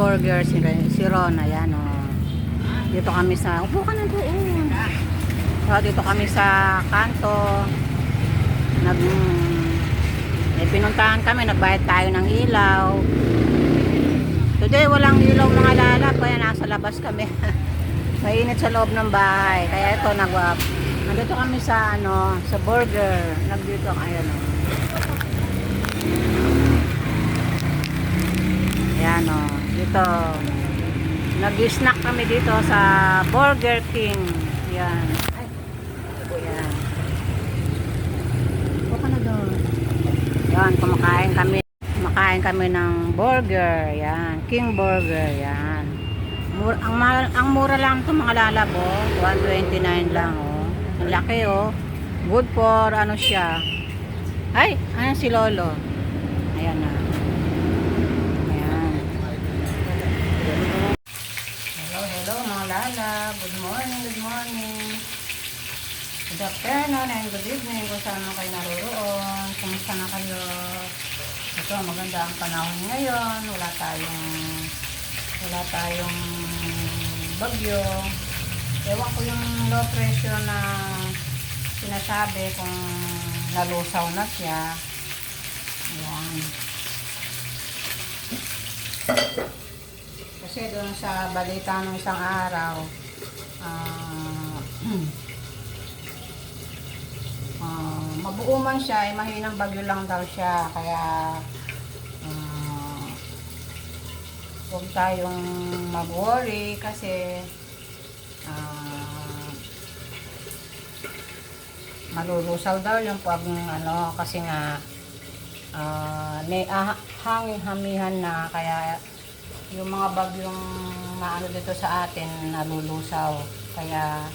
Burger si Ron. Ayan, oh. Dito kami sa, upo ka na doon. So, dito kami sa kanto. Pinuntahan kami, nagbayad tayo ng ilaw. Today, walang ilaw mga lalap, kaya nasa labas kami. Mainit sa loob ng bahay. Kaya ito, nandito kami sa, sa burger. Nandito, ayan, oh. Ayan, oh. Dito. Nag-snack kami dito sa Burger King. Ayan. Ay, ayan. Huwag ka na doon. Ayan, kumakain kami. Kumakain kami ng burger. Ayan, King Burger. Ayan. Ang mura lang ito mga lalabo. 129 lang, oh. Ang laki, oh. Good for, siya. Ay, ayan si Lolo. Ayan na. Ayan. Hello mga lala. Good morning, good morning. Good afternoon and good evening kung saan kayo naroon. Kumusta na kayo? Ito, maganda ang panahon ngayon. Wala tayong bagyo. Ewan ko yung low pressure na sinasabi kung nalusaw na siya. Ayan. Kasi doon sa balita ng isang araw, mabuo man siya, ay mahinang bagyo lang daw siya. Kaya huwag tayong mag-worry kasi malulusaw daw yung pag kasi nga may hangin-hamihan na, kaya yung mga bagyong dito sa atin nalulusaw. Kaya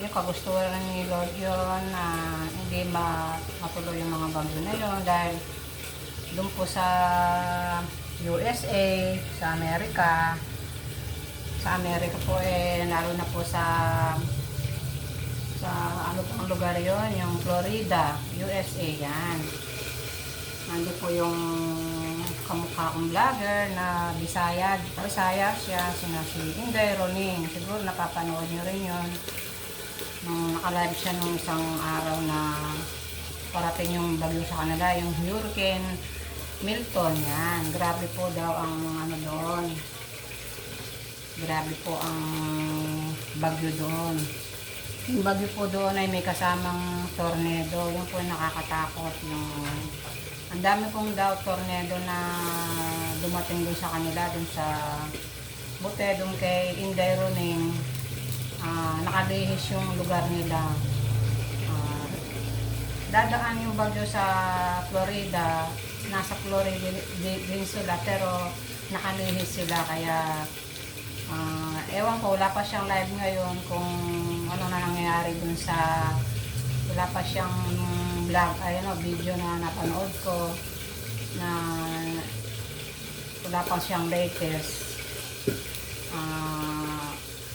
yung kagustuhan ni Lord yun na hindi matuloy yung mga bagyo na yun, dahil doon po sa USA, sa Amerika po lalo na po sa pang lugar yon, yung Florida, USA yan. Nandito po yung kamukha kong vlogger na Bisaya siya, si Inday Roning. Siguro napapanood nyo rin yun. Nung nakalive siya nung isang araw na parating yung bagyo sa kanila, yung Hurricane Milton yan. Grabe po daw ang doon. Grabe po ang bagyo doon. Yung bagyo po doon ay may kasamang tornado. Yung po nakakatakot. Ang dami pong daw tornado na dumating doon sa kanila, doon sa Bute, doon kay Inday Roning. Nakalihis yung lugar nila. Dadaan yung bagyo sa Florida, nasa Florida din sila, pero nakalihis sila. Kaya ewan ko, wala pa siyang live ngayon kung ano na nangyayari dun sa, wala pa siyang vlog, video na napanood ko na wala pa siyang latest.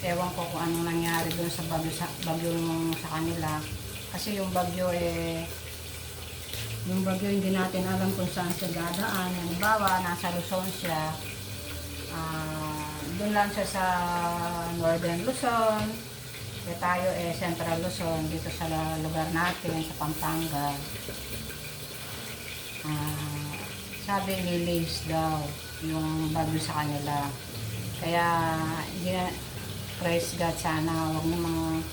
Ewan ko kung anong nangyari dun sa bagyo sa kanila, kasi yung bagyo hindi natin alam kung saan siya dadaan. Halimbawa, nasa Luzon siya, doon lang siya sa Northern Luzon, tayo Central Luzon, dito sa lugar natin sa Pampanga. Sabi lilis daw yung bagyo sa kanila. Kaya praise God, sana wag namang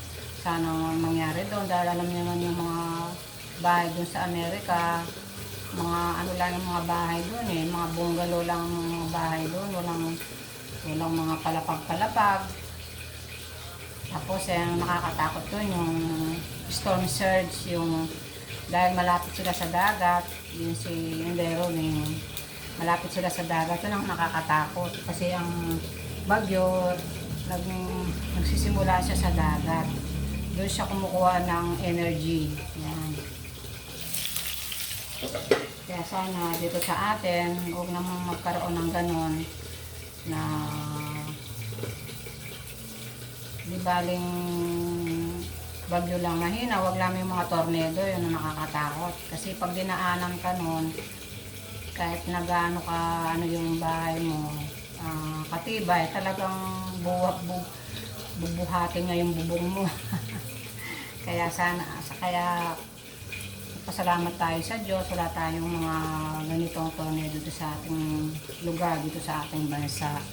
mangyari doon, dahil alam niyo naman yung mga bahay doon sa Amerika, mga lang yung mga bahay doon mga bungalow lang yung mga bahay doon, walang mga palapag-palapag. Tapos ang nakakatakot doon yung storm surge, yung dahil malapit sila sa dagat, yun si Indero, malapit sila sa dagat, yun ang nakakatakot. Kasi ang bagyo, nagsisimula siya sa dagat. Doon siya kumukuha ng energy. Yan. Kaya sana dito sa atin, huwag namang magkaroon ng ganon na di baling bagyo lang mahina, wag lang yung mga tornado, yun ang nakakatakot. Kasi pag dinaanan ka nun, kahit nagaano ka, yung bahay mo, matibay. Talagang bubuhatin niya yung bubong mo. Kaya pasalamat tayo sa Diyos. Wala tayong mga ganitong tornado dito sa ating lugar, dito sa ating bansa.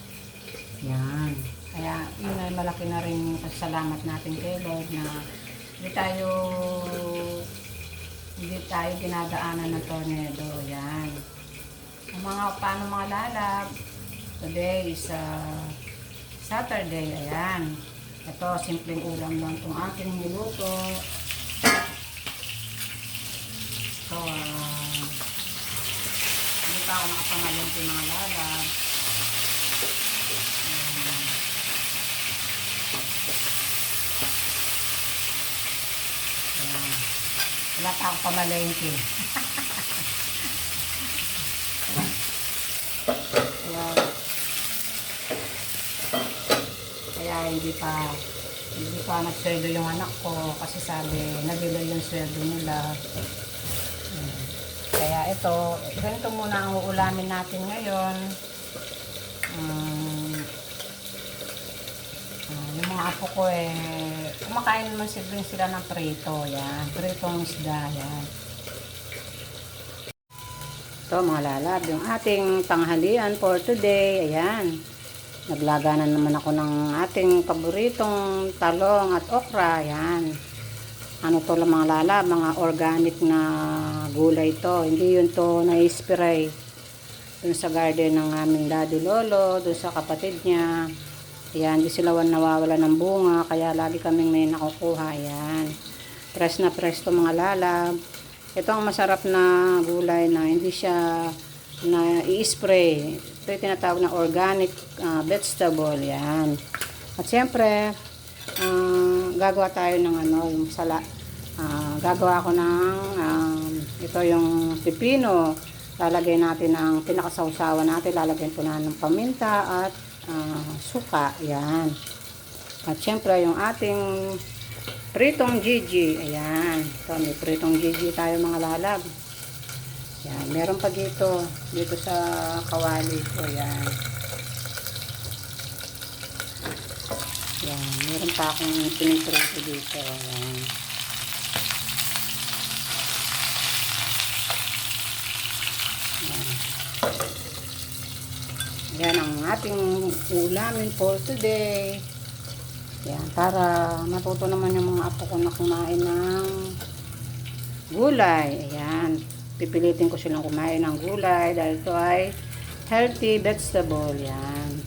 Yan. Kaya yun ay malaki na rin pasalamat natin kay Lord na hindi tayo dinadaanan ng tornado. Yan. Paano mga lalab? Today is Saturday. Ayan. Ito, simpleng ulam lang itong aking niluto. So, hindi pa ako nakapangalunti mga lalab. Wala pa akong pamalengke. Kaya hindi pa nagsweldo yung anak ko kasi sabi nag-delay yung sweldo nila. Kaya ganito muna ang uulamin natin ngayon. Yung mga apo ko kumakain naman sila ng prito. Yan, pritong isda. Yan. Ito mga lalab, yung ating tanghalian for today. Ayan. Naglaga na naman ako ng ating paboritong talong at okra. Ayan. Ano to lang mga lalab, mga organic na gulay to. Hindi yun to na-spray. Dun sa garden ng aming daddy lolo, dun sa kapatid niya. Ayan, di sila nawawala ng bunga, kaya lagi kaming may nakukuha. Ayan. Press na press to mga lalab. Ito ang masarap na gulay na hindi siya na i-spray. Ito yung tinatawag na organic vegetable. Ayan. At siyempre, gagawa tayo ng yung gagawa ko ng ito yung pipino. Lalagay natin ang pinakasawsawan natin. Lalagyan po na ng paminta at suka. Ayan. At syempre yung ating pritong Gigi. Ayan. Ito, may pritong Gigi tayo mga lalab. Ayan. Meron pa dito sa kawali. Ayan. Ayan. Meron pa akong piniprito dito. Ayan. Yan ang ating ulamin for today. Yan, para matuto naman yung mga apo ko na kumain ng gulay. Ayan, pipilitin ko silang kumain ng gulay dahil ito ay healthy vegetable. Yan.